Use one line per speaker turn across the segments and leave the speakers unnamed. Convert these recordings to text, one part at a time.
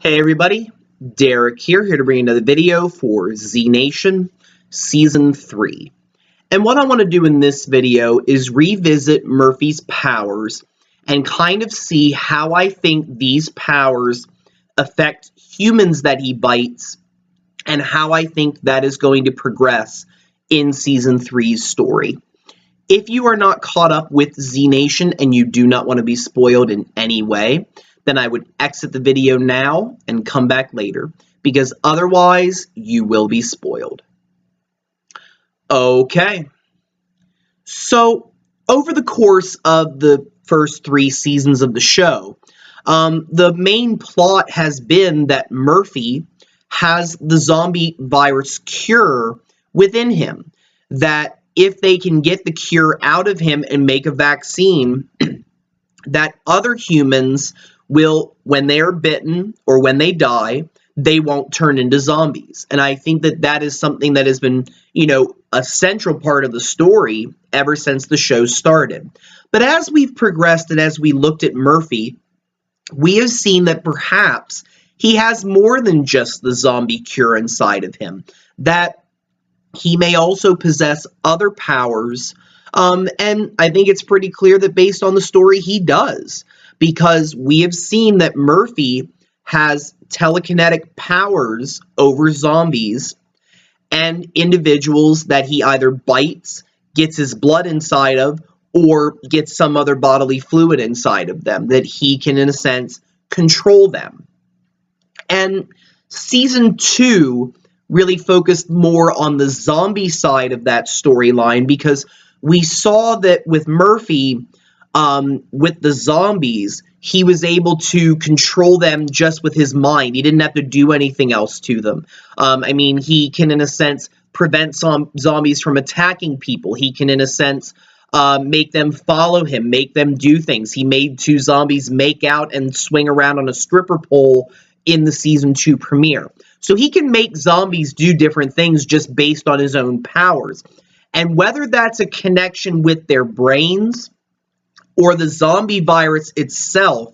Hey everybody, Derek here to bring another video for Z Nation Season 3. And what I want to do in this video is revisit Murphy's powers and kind of see how I think these powers affect humans that he bites and how I think that is going to progress in Season 3's story. If you are not caught up with Z Nation and you do not want to be spoiled in any way, then I would exit the video now and come back later, because otherwise you will be spoiled. Okay, so over the course of the first 3 seasons of the show, the main plot has been that Murphy has the zombie virus cure within him, that if they can get the cure out of him and make a vaccine, that other humans will, when they are bitten or when they die, they won't turn into zombies. And I think that that is something that has been, a central part of the story ever since the show started. But as we've progressed and as we looked at Murphy, we have seen that perhaps he has more than just the zombie cure inside of him, that he may also possess other powers, and I think it's pretty clear that based on the story, he does. Because we have seen that Murphy has telekinetic powers over zombies and individuals that he either bites, gets his blood inside of, or gets some other bodily fluid inside of them, that he can, in a sense, control them. And Season 2 really focused more on the zombie side of that storyline, because we saw that with Murphy, with the zombies, he was able to control them just with his mind. He didn't have to do anything else to them. He can, in a sense, prevent zombies from attacking people. He can, in a sense, make them follow him, make them do things. He made 2 zombies make out and swing around on a stripper pole in the Season 2 premiere. So he can make zombies do different things just based on his own powers. And whether that's a connection with their brains or the zombie virus itself,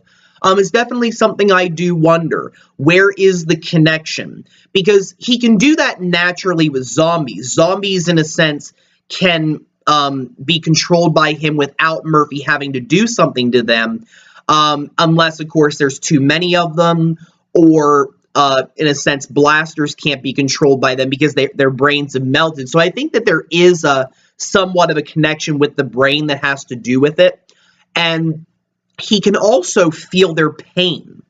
is definitely something I do wonder. Where is the connection? Because he can do that naturally with zombies. Zombies, in a sense, can be controlled by him without Murphy having to do something to them, unless, of course, there's too many of them, or, in a sense, blasters can't be controlled by them because their brains have melted. So I think that there is somewhat of a connection with the brain that has to do with it. And he can also feel their pain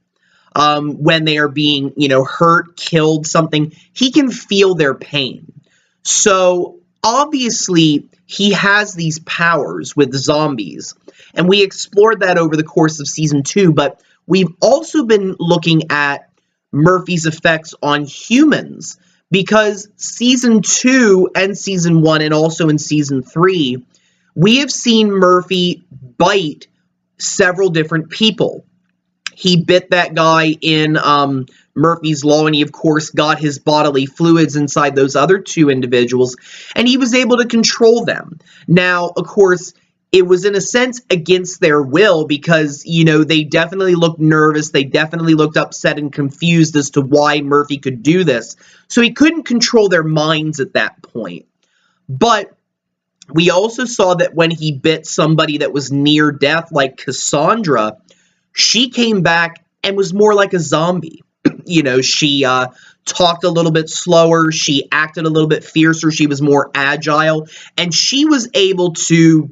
when they are being, hurt, killed, something. He can feel their pain. So obviously he has these powers with zombies. And we explored that over the course of Season 2. But we've also been looking at Murphy's effects on humans. Because Season 2 and Season 1 and also in Season 3, we have seen Murphy bite several different people. He bit that guy in Murphy's Law, and he, of course, got his bodily fluids inside those other 2 individuals, and he was able to control them. Now, of course, it was, in a sense, against their will, because, they definitely looked nervous. They definitely looked upset and confused as to why Murphy could do this. So he couldn't control their minds at that point. But we also saw that when he bit somebody that was near death, like Cassandra, she came back and was more like a zombie. She talked a little bit slower. She acted a little bit fiercer. She was more agile. And she was able to,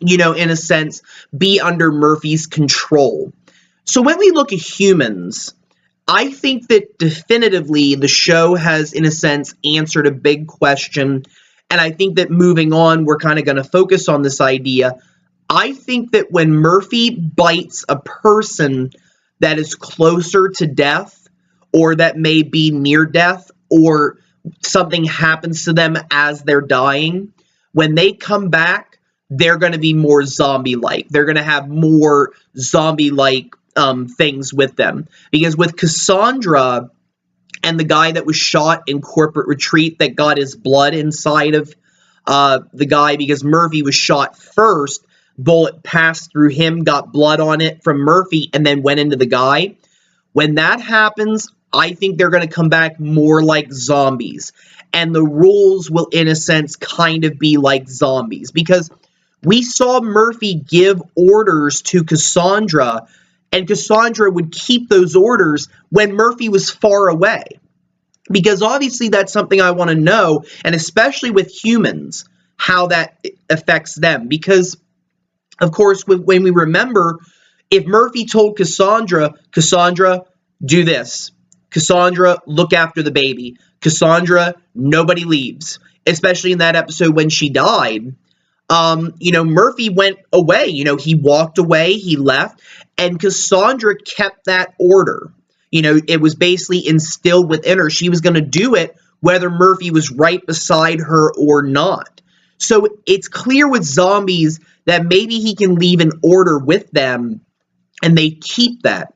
in a sense, be under Murphy's control. So when we look at humans, I think that definitively the show has, in a sense, answered a big question. And I think that moving on, we're kind of going to focus on this idea. I think that when Murphy bites a person that is closer to death, or that may be near death, or something happens to them as they're dying, when they come back, they're going to be more zombie-like. They're going to have more zombie-like things with them. Because with Cassandra and the guy that was shot in corporate retreat that got his blood inside of the guy, because Murphy was shot first, bullet passed through him, got blood on it from Murphy, and then went into the guy. When that happens, I think they're going to come back more like zombies. And the rules will, in a sense, kind of be like zombies. Because we saw Murphy give orders to Cassandra, and Cassandra would keep those orders when Murphy was far away. Because obviously that's something I want to know, and especially with humans, how that affects them. Because, of course, when we remember, if Murphy told Cassandra, Cassandra, do this. Cassandra, look after the baby. Cassandra, nobody leaves. Especially in that episode when she died. Murphy went away. He walked away, he left, and Cassandra kept that order. It was basically instilled within her. She was going to do it whether Murphy was right beside her or not. So it's clear with zombies that maybe he can leave an order with them and they keep that.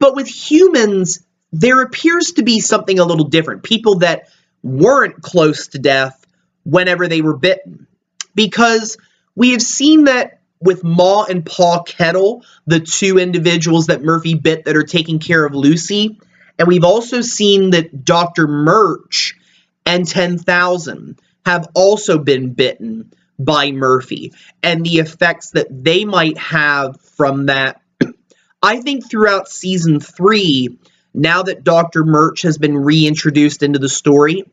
But with humans, there appears to be something a little different. People that weren't close to death whenever they were bitten. Because we have seen that with Ma and Pa Kettle, the two individuals that Murphy bit that are taking care of Lucy. And we've also seen that Dr. Murch and 10,000 have also been bitten by Murphy. And the effects that they might have from that. I think throughout season 3, now that Dr. Murch has been reintroduced into the story,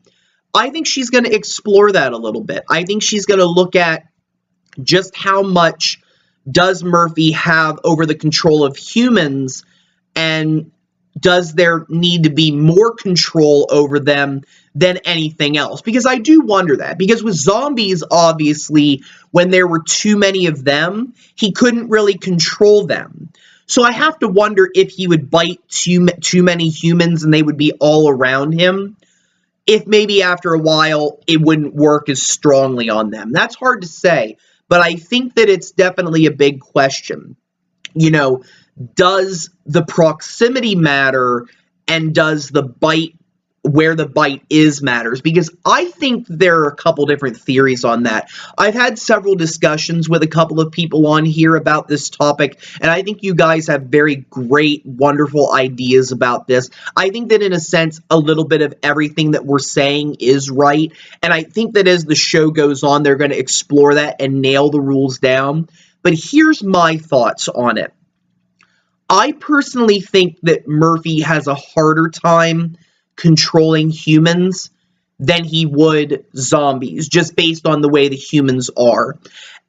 I think she's going to explore that a little bit. I think she's going to look at just how much does Murphy have over the control of humans, and does there need to be more control over them than anything else? Because I do wonder that. Because with zombies, obviously, when there were too many of them, he couldn't really control them. So I have to wonder if he would bite too many humans and they would be all around him. If maybe after a while it wouldn't work as strongly on them. That's hard to say, but I think that it's definitely a big question. Does the proximity matter, and does the bite, where the bite is, matters? Because I think there are a couple different theories on that. I've had several discussions with a couple of people on here about this topic, and I think you guys have very great, wonderful ideas about this. I think that in a sense, a little bit of everything that we're saying is right, and I think that as the show goes on, they're going to explore that and nail the rules down. But here's my thoughts on it. I personally think that Murphy has a harder time controlling humans than he would zombies, just based on the way the humans are.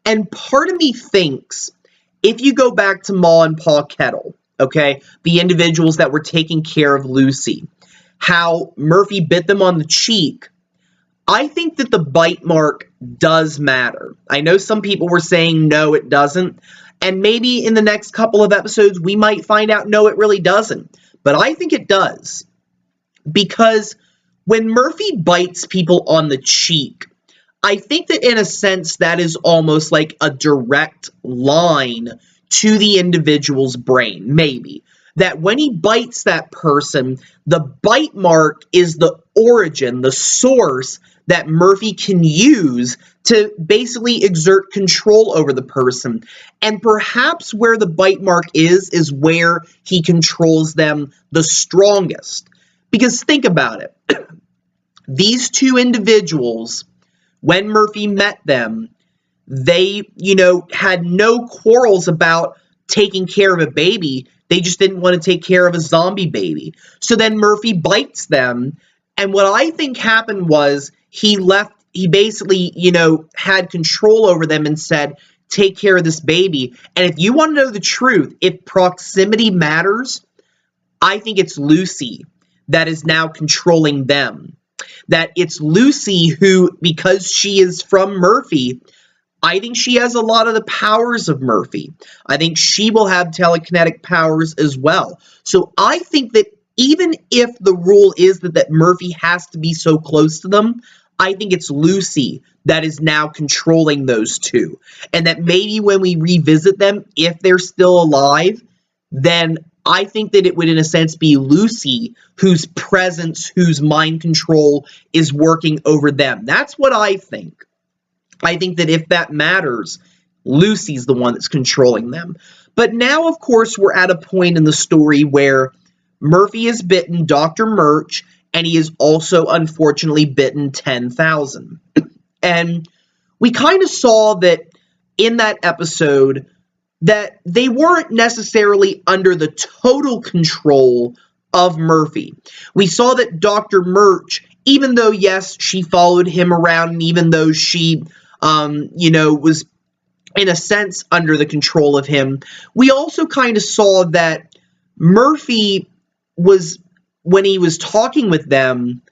And part of me thinks, if you go back to Ma and Pa Kettle, okay, the individuals that were taking care of Lucy, how Murphy bit them on the cheek, I think that the bite mark does matter. I know some people were saying, no, it doesn't. And maybe in the next couple of episodes, we might find out, no, it really doesn't. But I think it does. Because when Murphy bites people on the cheek, I think that in a sense that is almost like a direct line to the individual's brain, maybe. That when he bites that person, the bite mark is the origin, the source that Murphy can use to basically exert control over the person. And perhaps where the bite mark is where he controls them the strongest. Because think about it. These two individuals, when Murphy met them, they, had no quarrels about taking care of a baby. They just didn't want to take care of a zombie baby. So then Murphy bites them. And what I think happened was he basically, had control over them and said, take care of this baby. And if you want to know the truth, if proximity matters, I think it's Lucy that is now controlling them. That it's Lucy who, because she is from Murphy, I think she has a lot of the powers of Murphy. I think she will have telekinetic powers as well. So I think that even if the rule is that Murphy has to be so close to them, I think it's Lucy that is now controlling those two. And that maybe when we revisit them, if they're still alive, then I think that it would, in a sense, be Lucy whose presence, whose mind control is working over them. That's what I think. I think that if that matters, Lucy's the one that's controlling them. But now, of course, we're at a point in the story where Murphy has bitten Dr. Murch, and he has also unfortunately bitten 10,000. And we kind of saw that in that episode that they weren't necessarily under the total control of Murphy. We saw that Dr. Murch, even though, yes, she followed him around, and even though she, was in a sense under the control of him, we also kind of saw that Murphy was, when he was talking with them,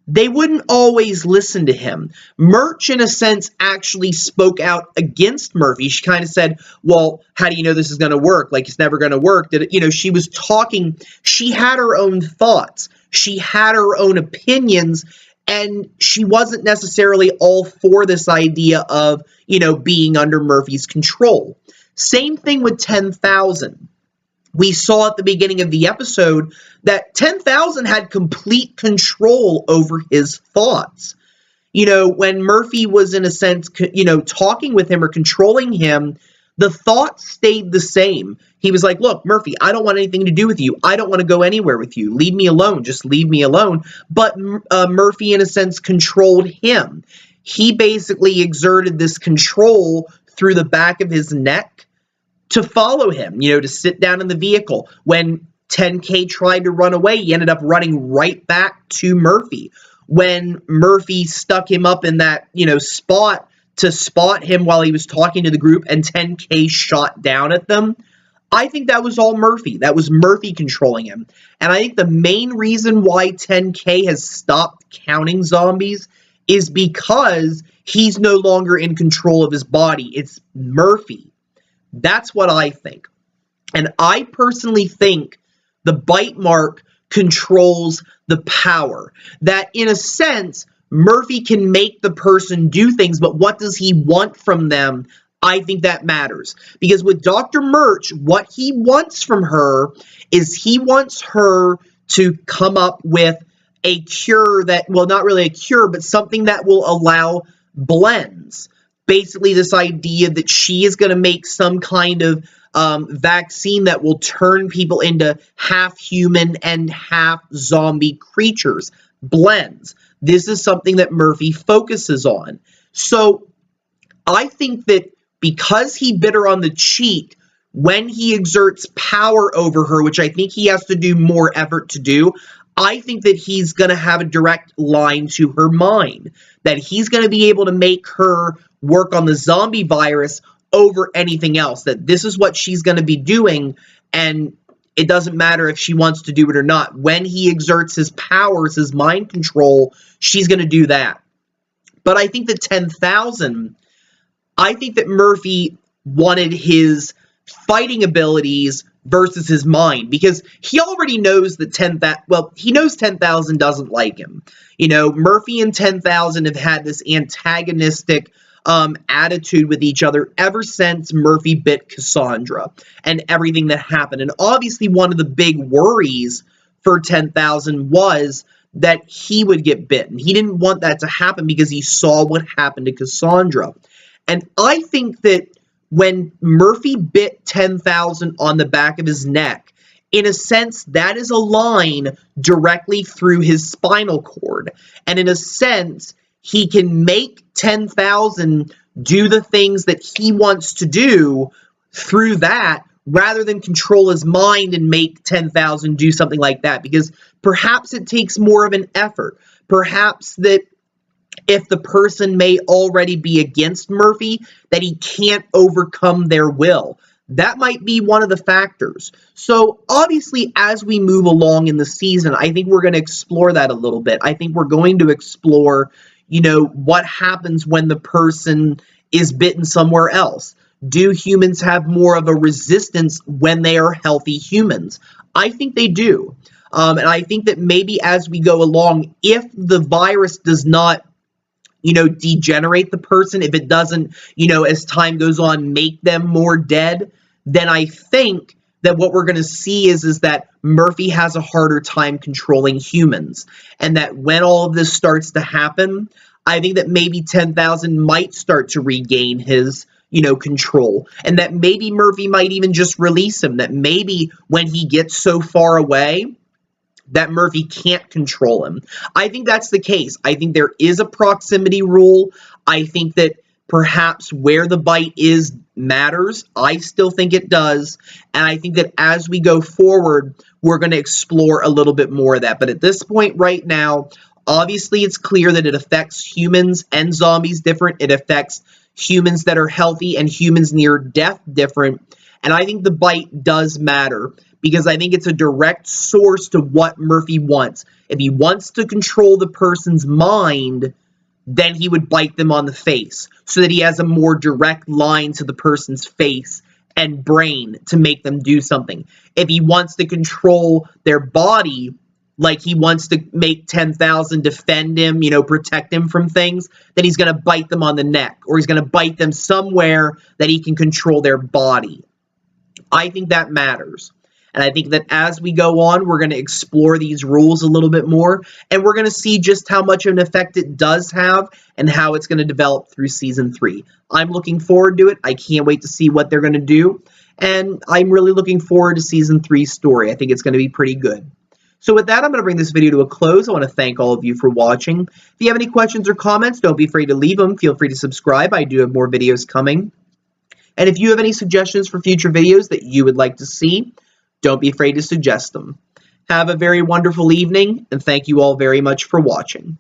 they wouldn't always listen to him. Murch, in a sense, actually spoke out against Murphy. She kind of said, well, how do you know this is going to work? Like, it's never going to work. She was talking, she had her own thoughts. She had her own opinions, and she wasn't necessarily all for this idea of, being under Murphy's control. Same thing with 10,000. We saw at the beginning of the episode that 10,000 had complete control over his thoughts. When Murphy was, in a sense, talking with him or controlling him, the thoughts stayed the same. He was like, look, Murphy, I don't want anything to do with you. I don't want to go anywhere with you. Leave me alone. Just leave me alone. But Murphy, in a sense, controlled him. He basically exerted this control through the back of his neck to follow him, to sit down in the vehicle. When 10K tried to run away, he ended up running right back to Murphy. When Murphy stuck him up in that, spot to spot him while he was talking to the group, and 10K shot down at them, I think that was all Murphy. That was Murphy controlling him. And I think the main reason why 10K has stopped counting zombies is because he's no longer in control of his body. It's Murphy. That's what I think. And I personally think the bite mark controls the power. That, in a sense, Murphy can make the person do things, but what does he want from them? I think that matters. Because with Dr. Murch, what he wants from her is he wants her to come up with a cure that, well, not really a cure, but something that will allow blends. Basically, this idea that she is going to make some kind of vaccine that will turn people into half human and half zombie creatures. Blends. This is something that Murphy focuses on. So I think that because he bit her on the cheek, when he exerts power over her, which I think he has to do more effort to do, I think that he's going to have a direct line to her mind. That he's going to be able to make her work on the zombie virus over anything else. That this is what she's going to be doing, and it doesn't matter if she wants to do it or not. When he exerts his powers, his mind control, she's going to do that. But I think that 10,000, I think that Murphy wanted his fighting abilities versus his mind, because he already knows that he knows 10,000 doesn't like him. Murphy and 10,000 have had this antagonistic attitude with each other ever since Murphy bit Cassandra and everything that happened. And obviously one of the big worries for 10,000 was that he would get bitten. He didn't want that to happen because he saw what happened to Cassandra. And I think that when Murphy bit 10,000 on the back of his neck, in a sense, that is a line directly through his spinal cord. And in a sense, he can make 10,000 do the things that he wants to do through that, rather than control his mind and make 10,000 do something like that. Because perhaps it takes more of an effort. Perhaps that if the person may already be against Murphy, that he can't overcome their will. That might be one of the factors. So obviously, as we move along in the season, I think we're going to explore that a little bit. I think we're going to explore, what happens when the person is bitten somewhere else. Do humans have more of a resistance when they are healthy humans? I think they do. And I think that maybe as we go along, if the virus does not degenerate the person, if it doesn't, as time goes on, make them more dead, then I think that what we're going to see is that Murphy has a harder time controlling humans. And that when all of this starts to happen, I think that maybe 10,000 might start to regain his, control. And that maybe Murphy might even just release him. That maybe when he gets so far away, that Murphy can't control him. I think that's the case. I think there is a proximity rule. I think that perhaps where the bite is matters. I still think it does. And I think that as we go forward, we're going to explore a little bit more of that. But at this point right now, obviously it's clear that it affects humans and zombies different. It affects humans that are healthy and humans near death different. And I think the bite does matter because I think it's a direct source to what Murphy wants. If he wants to control the person's mind, then he would bite them on the face so that he has a more direct line to the person's face and brain to make them do something. If he wants to control their body, like he wants to make 10,000 defend him, protect him from things, then he's going to bite them on the neck, or he's going to bite them somewhere that he can control their body. I think that matters. And I think that as we go on, we're going to explore these rules a little bit more, and we're going to see just how much of an effect it does have and how it's going to develop through Season 3. I'm looking forward to it. I can't wait to see what they're going to do, and I'm really looking forward to Season 3's story. I think it's going to be pretty good. So with that, I'm going to bring this video to a close. I want to thank all of you for watching. If you have any questions or comments, don't be afraid to leave them. Feel free to subscribe. I do have more videos coming. And if you have any suggestions for future videos that you would like to see, don't be afraid to suggest them. Have a very wonderful evening, and thank you all very much for watching.